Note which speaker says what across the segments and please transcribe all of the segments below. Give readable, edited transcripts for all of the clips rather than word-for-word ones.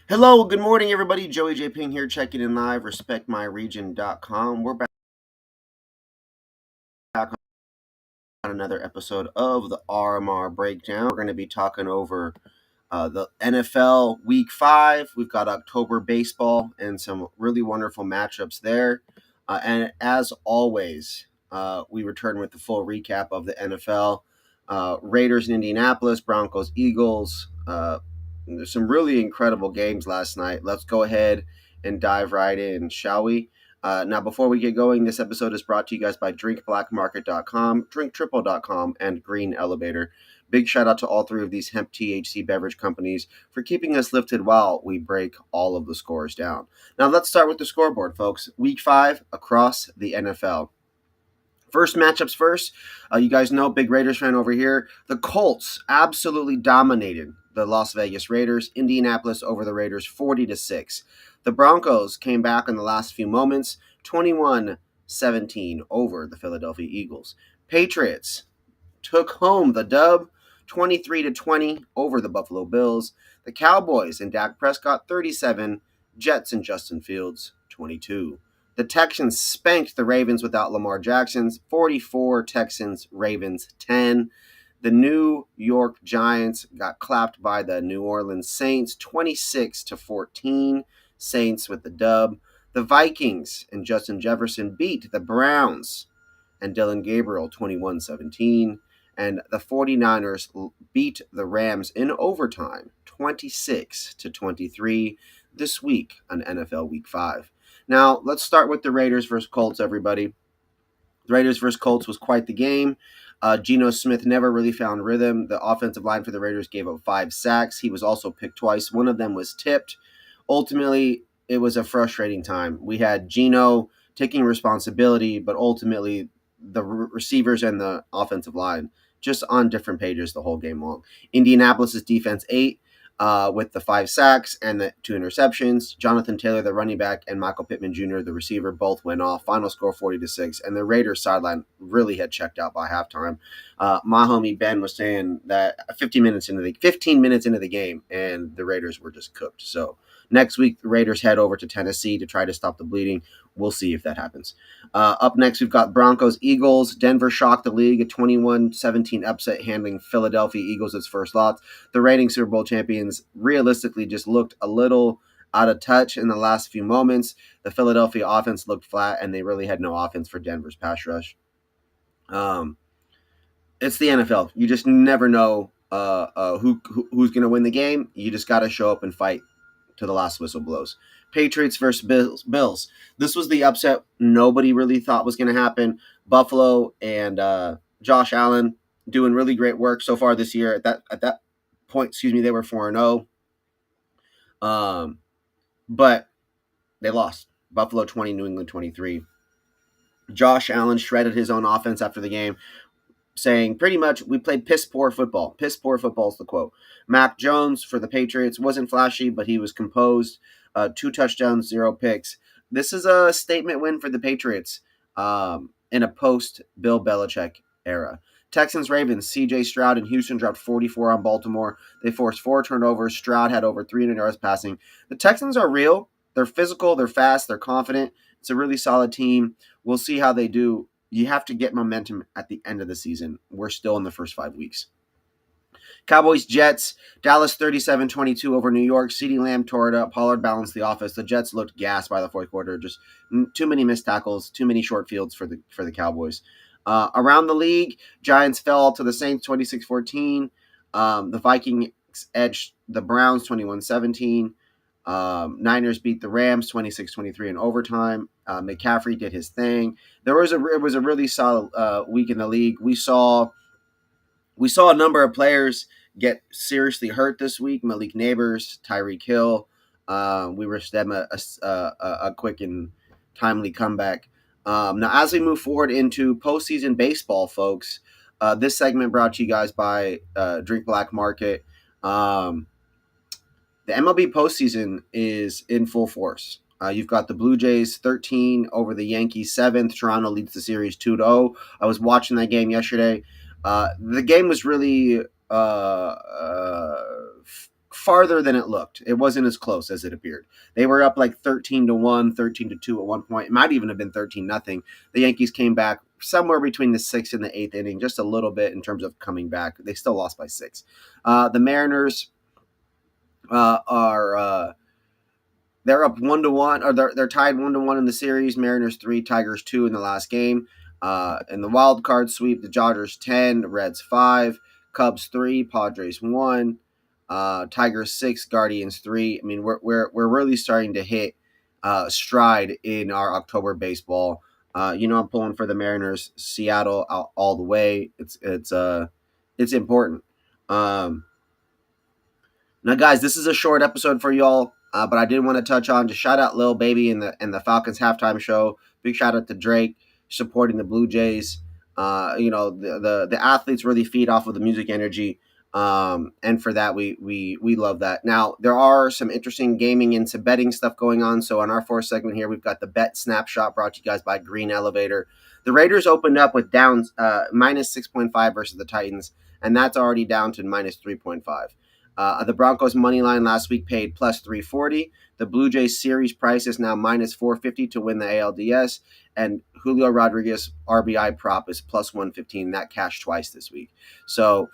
Speaker 1: Hello, good morning, everybody. Joey J. Ping here, checking in live, respectmyregion.com. We're back on another episode of the RMR Breakdown. We're going to be talking over the NFL Week 5. We've got October baseball and some really wonderful matchups there. And as always, we return with the full recap of the NFL. Raiders in Indianapolis, Broncos, Eagles. There's some really incredible games last night. Let's go ahead and dive right in, shall we? Now, before we get going, this episode is brought to you guys by DrinkBlackMarket.com, DrinkTriple.com, and Green Elevator. Big shout out to all three of these hemp THC beverage companies for keeping us lifted while we break all of the scores down. Now, let's start with the scoreboard, folks. Week 5 across the NFL. First matchups first. You guys know, big Raiders fan over here. The Colts absolutely dominated the Las Vegas Raiders. Indianapolis over the Raiders 40-6. The Broncos came back in the last few moments, 21-17 over the Philadelphia Eagles. Patriots took home the dub, 23-20 over the Buffalo Bills. The Cowboys and Dak Prescott 37, Jets and Justin Fields 22. The Texans spanked the Ravens without Lamar Jackson, 44 Texans, Ravens 10. The New York Giants got clapped by the New Orleans Saints, 26-14. Saints with the dub. The Vikings and Justin Jefferson beat the Browns and Dylan Gabriel, 21-17. And the 49ers beat the Rams in overtime, 26-23 this week on NFL Week 5. Now, let's start with the Raiders versus Colts, everybody. The Raiders versus Colts was quite the game. Geno Smith never really found rhythm. The offensive line for the Raiders gave up 5 sacks. He was also picked twice. One of them was tipped. Ultimately, it was a frustrating time. We had Geno taking responsibility, but ultimately the receivers and the offensive line just on different pages the whole game long. Indianapolis' defense 8. With the 5 sacks and the 2 interceptions. Jonathan Taylor, the running back, and Michael Pittman Jr., the receiver, both went off. Final score 40-6, and the Raiders sideline really had checked out by halftime. My homie Ben was saying that 15 minutes into the game, and the Raiders were just cooked. So next week, the Raiders head over to Tennessee to try to stop the bleeding. We'll see if that happens. Up next, we've got Broncos-Eagles. Denver shocked the league, a 21-17 upset, handling Philadelphia Eagles its first loss. The reigning Super Bowl champions realistically just looked a little out of touch in the last few moments. The Philadelphia offense looked flat, and they really had no offense for Denver's pass rush. It's the NFL. You just never know who's going to win the game. You just got to show up and fight to the last whistle blows. Patriots versus Bills. This was the upset nobody really thought was going to happen. Buffalo and Josh Allen doing really great work so far this year. At that point, they were 4-0. But they lost. Buffalo 20, New England 23. Josh Allen shredded his own offense after the game, saying pretty much we played piss poor football. Piss poor football is the quote. Mac Jones for the Patriots wasn't flashy, but he was composed. 2 touchdowns, 0 picks. This is a statement win for the Patriots in a post-Bill Belichick era. Texans-Ravens, CJ Stroud and Houston dropped 44 on Baltimore. They forced 4 turnovers. Stroud had over 300 yards passing. The Texans are real. They're physical. They're fast. They're confident. It's a really solid team. We'll see how they do. You have to get momentum at the end of the season. We're still in the first 5 weeks. Cowboys-Jets, Dallas 37-22 over New York. CeeDee Lamb tore it up. Pollard balanced the offense. The Jets looked gassed by the fourth quarter. Just too many missed tackles, too many short fields for the Cowboys. Around the league, Giants fell to the Saints 26-14. The Vikings edged the Browns 21-17. Niners beat the Rams 26-23 in overtime. McCaffrey did his thing. It was a really solid week in the league. We saw a number of players get seriously hurt this week. Malik Neighbors, Tyreek Hill. We wished them a quick and timely comeback. Now, as we move forward into postseason baseball, folks, this segment brought to you guys by DrinkBlackMarket. The MLB postseason is in full force. You've got the Blue Jays 13 over the Yankees 7th. Toronto leads the series 2-0. I was watching that game yesterday. The game was really farther than it looked. It wasn't as close as it appeared. They were up like 13-1, 13-2 at one point. It might even have been 13-0. The Yankees came back somewhere between the 6th and the 8th inning, just a little bit in terms of coming back. They still lost by 6. The Mariners are they're up 1-1, or they're tied 1-1 in the series. Mariners 3, Tigers 2 in the last game. In the wild card sweep, the Dodgers 10, Reds 5, Cubs 3, Padres 1, Tigers 6, Guardians 3. I mean, we're really starting to hit stride in our October baseball. I'm pulling for the Mariners, Seattle all the way. It's important. Now, guys, this is a short episode for y'all, but I did want to touch on, just shout out Lil Baby and the Falcons halftime show. Big shout out to Drake supporting the Blue Jays. The athletes really feed off of the music energy, and for that we love that. Now, there are some interesting gaming and some betting stuff going on. So on our fourth segment here, we've got the bet snapshot brought to you guys by Green Elevator. The Raiders opened up with down minus 6.5 versus the Titans, and that's already down to minus 3.5. The Broncos money line last week paid plus 340. The Blue Jays series price is now minus 450 to win the ALDS. And Julio Rodríguez RBI prop is plus 115. That cashed twice this week. So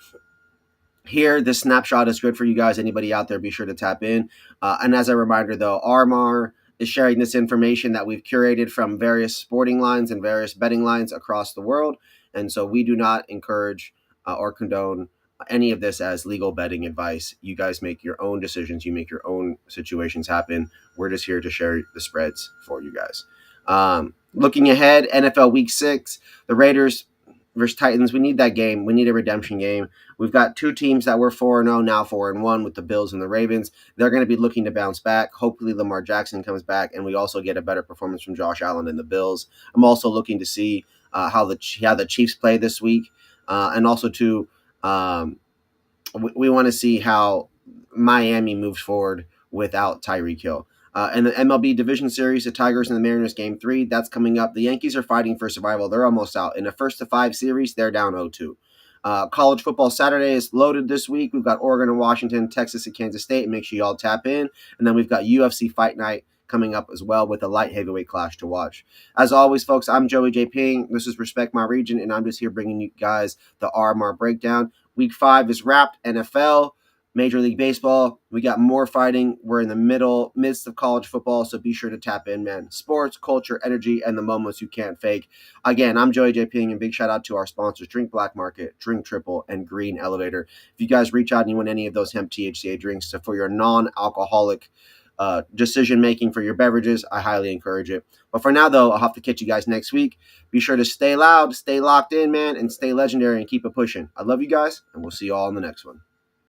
Speaker 1: here, this snapshot is good for you guys. Anybody out there, be sure to tap in. And as a reminder, though, RMR is sharing this information that we've curated from various sporting lines and various betting lines across the world. And so we do not encourage or condone any of this as legal betting advice. You guys make your own decisions. You make your own situations happen. We're just here to share the spreads for you guys. Looking ahead, NFL Week 6, the Raiders versus Titans. We need that game. We need a redemption game. We've got two teams that were 4-0, now 4-1 with the Bills and the Ravens. They're going to be looking to bounce back. Hopefully Lamar Jackson comes back, and we also get a better performance from Josh Allen and the Bills. I'm also looking to see how the Chiefs play this week, and also to we want to see how Miami moves forward without Tyreek Hill. And the MLB Division Series, the Tigers and the Mariners Game 3, that's coming up. The Yankees are fighting for survival. They're almost out. In the first to 5 series, they're down 0-2. College football Saturday is loaded this week. We've got Oregon and Washington, Texas and Kansas State. Make sure y'all tap in. And then we've got UFC Fight Night coming up as well with a light heavyweight clash to watch. As always, folks, I'm Joey J. Ping. This is Respect My Region, and I'm just here bringing you guys the RMR Breakdown. Week 5 is wrapped. NFL, Major League Baseball. We got more fighting. We're in the midst of college football, so be sure to tap in, man. Sports, culture, energy, and the moments you can't fake. Again, I'm Joey J. Ping, and big shout out to our sponsors, DrinkBlackMarket, DrinkTriple, and Green Elevator. If you guys reach out and you want any of those hemp THCA drinks for your non-alcoholic decision making for your beverages, I highly encourage it. But for now, though, I'll have to catch you guys next week. Be sure to stay loud, stay locked in, man, and stay legendary and keep it pushing. I love you guys, and we'll see you all in the next one.